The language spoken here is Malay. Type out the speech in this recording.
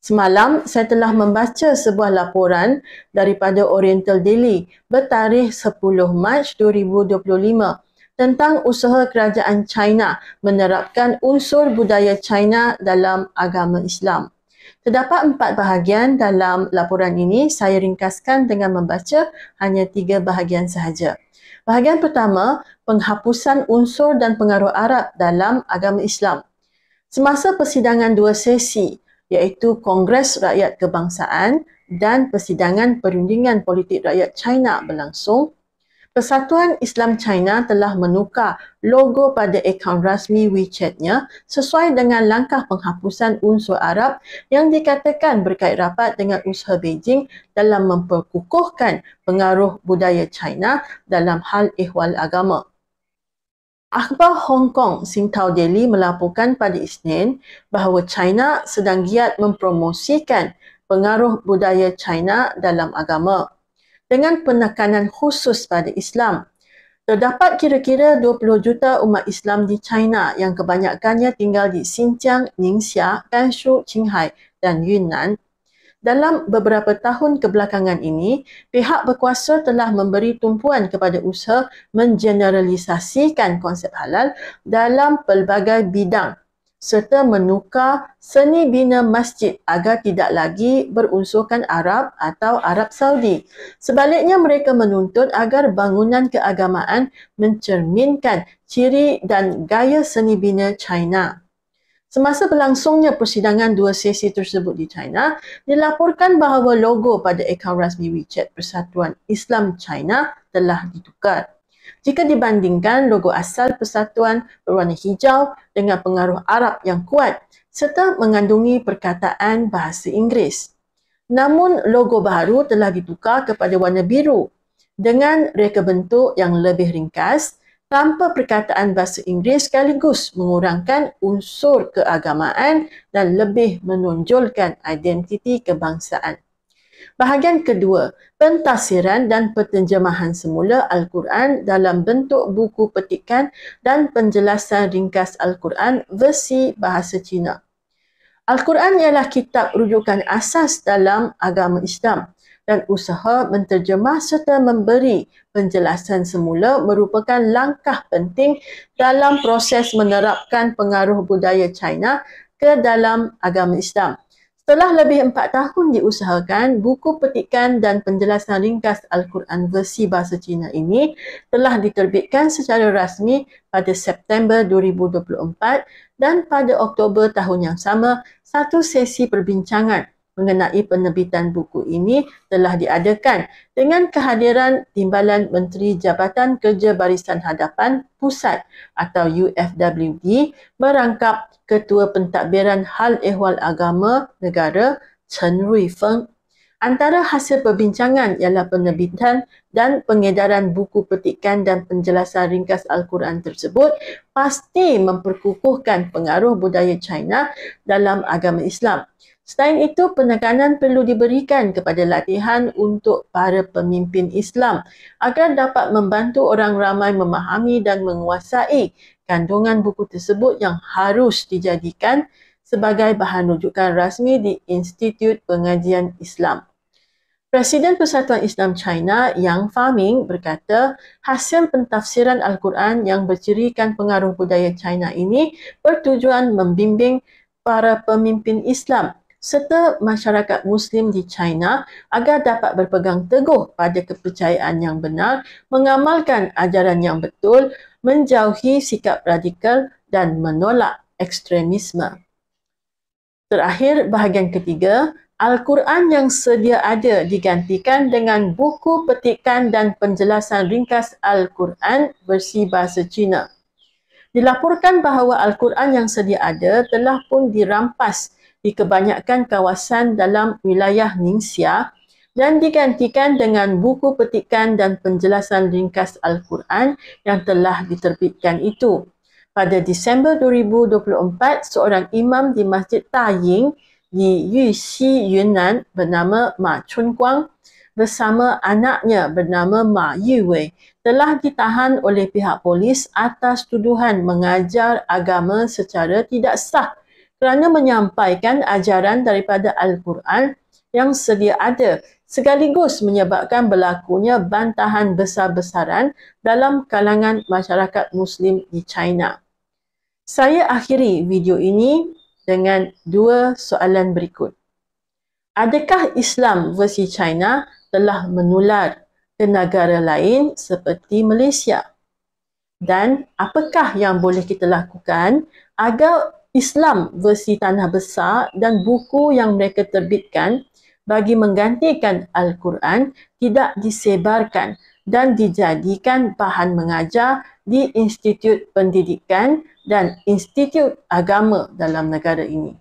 Semalam, saya telah membaca sebuah laporan daripada Oriental Daily bertarikh 10 Mac 2025 tentang usaha kerajaan China menerapkan unsur budaya China dalam agama Islam. Terdapat 4 bahagian dalam laporan ini. Saya ringkaskan dengan membaca hanya 3 bahagian sahaja. Bahagian pertama, penghapusan unsur dan pengaruh Arab dalam agama Islam. Semasa persidangan 2 sesi, iaitu Kongres Rakyat Kebangsaan dan Persidangan Perundingan Politik Rakyat China berlangsung, Persatuan Islam China telah menukar logo pada akaun rasmi WeChat-nya sesuai dengan langkah penghapusan unsur Arab yang dikatakan berkait rapat dengan usaha Beijing dalam memperkukuhkan pengaruh budaya China dalam hal ehwal agama. Akhbar Hong Kong Singtao Daily melaporkan pada Isnin bahawa China sedang giat mempromosikan pengaruh budaya China dalam agama dengan penekanan khusus pada Islam. Terdapat kira-kira 20 juta umat Islam di China yang kebanyakannya tinggal di Xinjiang, Ningxia, Gansu, Qinghai dan Yunnan. Dalam beberapa tahun kebelakangan ini, pihak berkuasa telah memberi tumpuan kepada usaha mengeneralisasikan konsep halal dalam pelbagai bidang serta menukar seni bina masjid agar tidak lagi berunsurkan Arab atau Arab Saudi. Sebaliknya, mereka menuntut agar bangunan keagamaan mencerminkan ciri dan gaya seni bina China. Semasa berlangsungnya persidangan 2 sesi tersebut di China, dilaporkan bahawa logo pada akaun rasmi WeChat Persatuan Islam China telah ditukar. Jika dibandingkan, logo asal persatuan berwarna hijau dengan pengaruh Arab yang kuat serta mengandungi perkataan bahasa Inggeris. Namun, logo baru telah ditukar kepada warna biru dengan reka bentuk yang lebih ringkas tanpa perkataan bahasa Inggeris sekaligus mengurangkan unsur keagamaan dan lebih menonjolkan identiti kebangsaan. Bahagian kedua, pentafsiran dan penterjemahan semula Al-Quran dalam bentuk buku petikan dan penjelasan ringkas Al-Quran versi bahasa Cina. Al-Quran ialah kitab rujukan asas dalam agama Islam dan usaha menterjemah serta memberi penjelasan semula merupakan langkah penting dalam proses menerapkan pengaruh budaya China ke dalam agama Islam. Setelah lebih 4 tahun diusahakan, buku petikan dan penjelasan ringkas Al-Quran versi bahasa Cina ini telah diterbitkan secara rasmi pada September 2024 dan pada Oktober tahun yang sama, satu sesi perbincangan mengenai penerbitan buku ini telah diadakan dengan kehadiran Timbalan Menteri Jabatan Kerja Barisan Hadapan Pusat atau UFWD merangkap Ketua Pentadbiran Hal Ehwal Agama Negara Chen Ruifeng. Antara hasil perbincangan ialah penerbitan dan pengedaran buku petikan dan penjelasan ringkas Al-Quran tersebut pasti memperkukuhkan pengaruh budaya China dalam agama Islam. Selain itu, penekanan perlu diberikan kepada latihan untuk para pemimpin Islam agar dapat membantu orang ramai memahami dan menguasai kandungan buku tersebut yang harus dijadikan sebagai bahan rujukan rasmi di Institut Pengajian Islam. Presiden Persatuan Islam China, Yang Faming, berkata hasil pentafsiran Al-Quran yang bercirikan pengaruh budaya China ini bertujuan membimbing para pemimpin Islam serta masyarakat Muslim di China agar dapat berpegang teguh pada kepercayaan yang benar, mengamalkan ajaran yang betul, menjauhi sikap radikal dan menolak ekstremisme. Terakhir, bahagian ketiga, Al-Quran yang sedia ada digantikan dengan buku petikan dan penjelasan ringkas Al-Quran versi bahasa Cina. Dilaporkan bahawa Al-Quran yang sedia ada telah pun dirampas di kebanyakan kawasan dalam wilayah Ningxia dan digantikan dengan buku petikan dan penjelasan ringkas Al-Quran yang telah diterbitkan itu. Pada Disember 2024, seorang imam di Masjid Taying di Yuxi, Yunnan bernama Ma Chunguang bersama anaknya bernama Ma Yuwei telah ditahan oleh pihak polis atas tuduhan mengajar agama secara tidak sah kerana menyampaikan ajaran daripada Al-Quran yang sedia ada, sekaligus menyebabkan berlakunya bantahan besar-besaran dalam kalangan masyarakat Muslim di China. Saya akhiri video ini dengan dua soalan berikut. Adakah Islam versi China telah menular ke negara lain seperti Malaysia? Dan apakah yang boleh kita lakukan agar Islam versi Tanah Besar dan buku yang mereka terbitkan bagi menggantikan Al-Quran tidak disebarkan dan dijadikan bahan mengajar di institut pendidikan dan institut agama dalam negara ini?